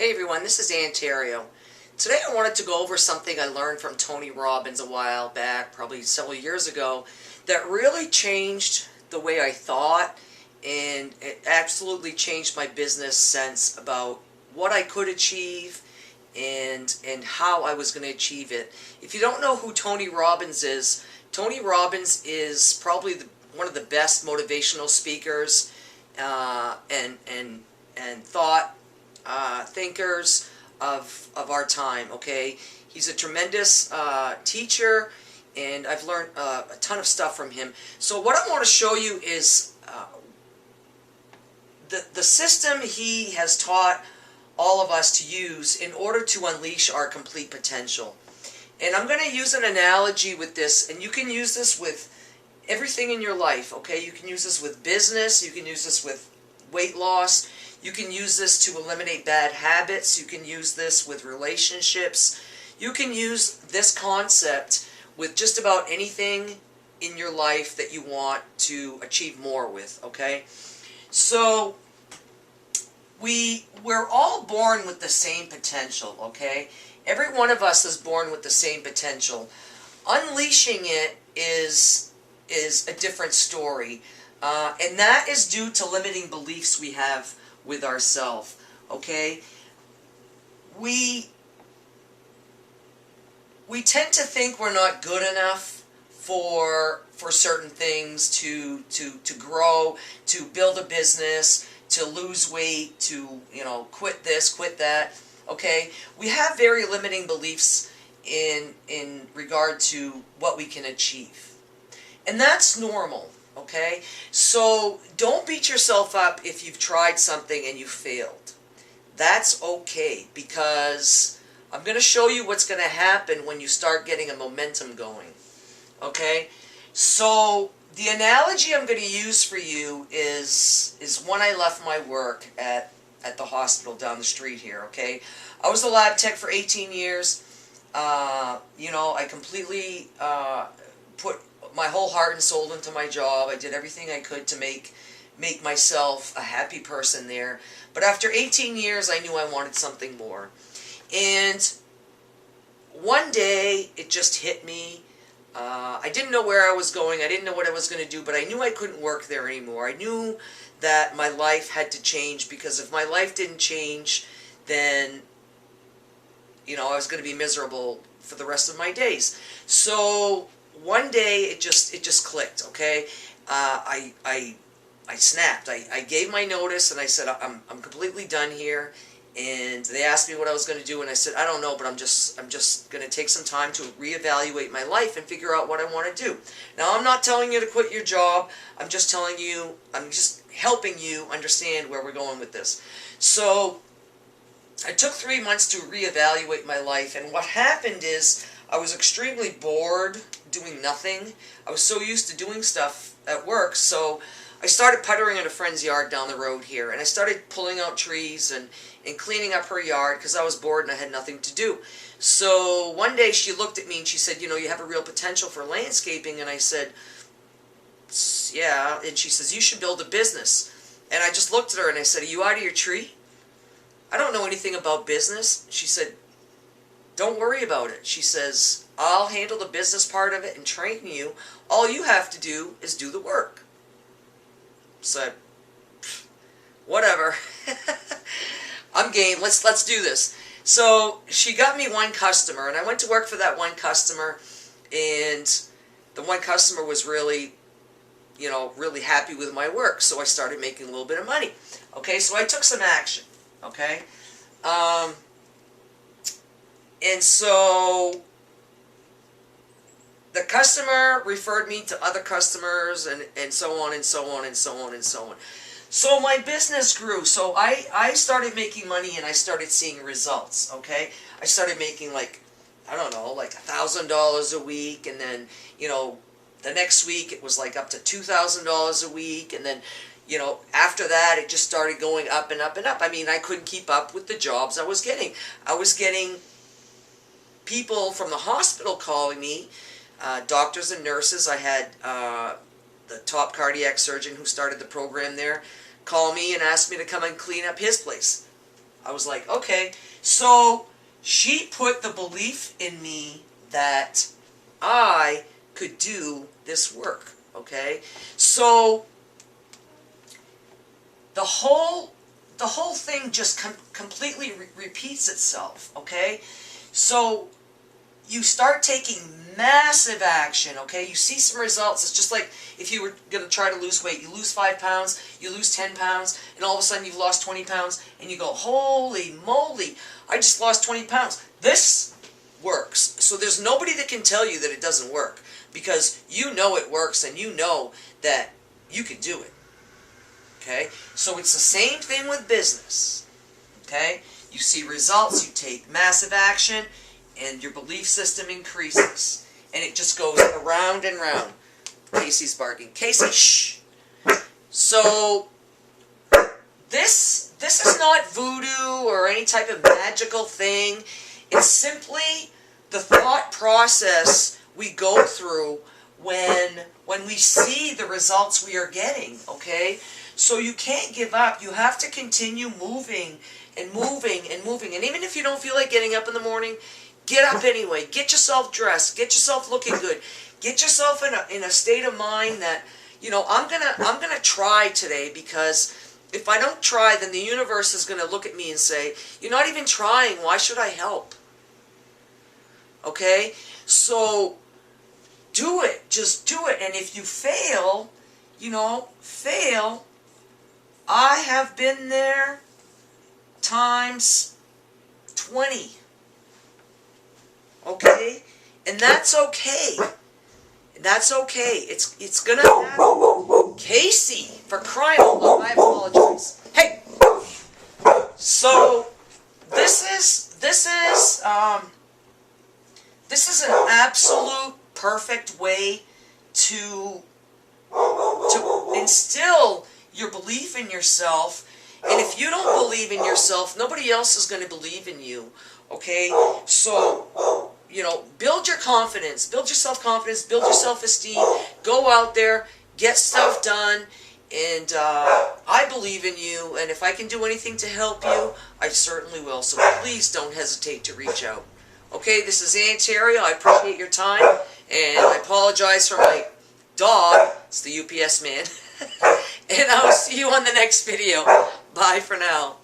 Hey everyone, this is Ann Terrio. Today I wanted to go over something I learned from Tony Robbins a while back, probably several years ago, that really changed the way I thought, and it absolutely changed my business sense about what I could achieve and how I was going to achieve it. If you don't know who Tony Robbins is probably one of the best motivational speakers and thought thinkers of our time. Okay, he's a tremendous teacher, and I've learned a ton of stuff from him. So what I want to show you is the system he has taught all of us to use in order to unleash our complete potential. And I'm going to use an analogy with this, and you can use this with everything in your life. Okay, you can use this with business, you can use this with weight loss, you can use this to eliminate bad habits, you can use this with relationships, you can use this concept with just about anything in your life that you want to achieve more with, okay? So, we're all born with the same potential, okay? Every one of us is born with the same potential. Unleashing it is a different story. And that is due to limiting beliefs we have with ourselves, okay? We tend to think we're not good enough for certain things, to grow, to build a business, to lose weight, to, quit this, quit that, okay? We have very limiting beliefs in regard to what we can achieve. And that's normal. Okay, so don't beat yourself up if you've tried something and you failed. That's okay, because I'm going to show you what's going to happen when you start getting a momentum going. Okay, so the analogy I'm going to use for you is when I left my work at the hospital down the street here. Okay, I was a lab tech for 18 years. I completely put my whole heart and soul into my job. I did everything I could to make myself a happy person there. But after 18 years, I knew I wanted something more. And one day, it just hit me. I didn't know where I was going. I didn't know what I was going to do, but I knew I couldn't work there anymore. I knew that my life had to change, because if my life didn't change, then, I was going to be miserable for the rest of my days. So one day it just clicked. Okay, I snapped. I gave my notice and I said I'm completely done here. And they asked me what I was going to do, and I said I don't know, but I'm just going to take some time to reevaluate my life and figure out what I want to do. Now, I'm not telling you to quit your job. I'm just helping you understand where we're going with this. So I took 3 months to reevaluate my life, and what happened is I was extremely bored doing nothing. I was so used to doing stuff at work, so I started puttering in a friend's yard down the road here, and I started pulling out trees and cleaning up her yard because I was bored and I had nothing to do. So one day she looked at me and she said, you have a real potential for landscaping, and I said, yeah, and she says, you should build a business. And I just looked at her and I said, are you out of your tree? I don't know anything about business. She said, don't worry about it. She says, I'll handle the business part of it and train you. All you have to do is do the work. So, whatever. I'm game. Let's do this. So she got me one customer, and I went to work for that one customer, and the one customer was really, really happy with my work. So I started making a little bit of money. Okay, so I took some action. Okay, and so the customer referred me to other customers, and so on and so on and so on and so on. So my business grew. So I started making money, and I started seeing results, okay? I started making like $1,000 a week, and then, the next week it was like up to $2,000 a week, and then, after that it just started going up and up and up. I mean, I couldn't keep up with the jobs I was getting. I was getting people from the hospital calling me, doctors and nurses. I had the top cardiac surgeon who started the program there call me and ask me to come and clean up his place. I was like, okay. So she put the belief in me that I could do this work, okay? So the whole thing just completely repeats itself, okay? So you start taking massive action, okay? You see some results. It's just like if you were going to try to lose weight. You lose 5 pounds, you lose 10 pounds, and all of a sudden you've lost 20 pounds, and you go, holy moly, I just lost 20 pounds. This works. So there's nobody that can tell you that it doesn't work, because you know it works, and you know that you can do it, okay? So it's the same thing with business, okay? You see results, you take massive action, and your belief system increases. And it just goes around and round. Casey's barking. Casey, shh! So, this is not voodoo or any type of magical thing. It's simply the thought process we go through when we see the results we are getting, okay? So you can't give up. You have to continue moving and moving and moving. And even if you don't feel like getting up in the morning, get up anyway. Get yourself dressed. Get yourself looking good. Get yourself in a state of mind that, you know, I'm gonna try today, because if I don't try, then the universe is gonna look at me and say, you're not even trying. Why should I help? Okay? So do it. Just do it. And if you fail, you know, fail. I have been there times 20. Okay? And that's okay. That's okay. It's gonna happen. Casey, for crying out loud, I apologize. Hey! So this is an absolute perfect way to instill your belief in yourself. And if you don't believe in yourself, nobody else is going to believe in you. Okay? So, you know, build your confidence, build your self-confidence, build your self-esteem, go out there, get stuff done, and I believe in you, and if I can do anything to help you, I certainly will. So please don't hesitate to reach out. Okay, this is Ann Terry. I appreciate your time, and I apologize for my dog. It's the UPS man. And I'll see you on the next video. Bye for now.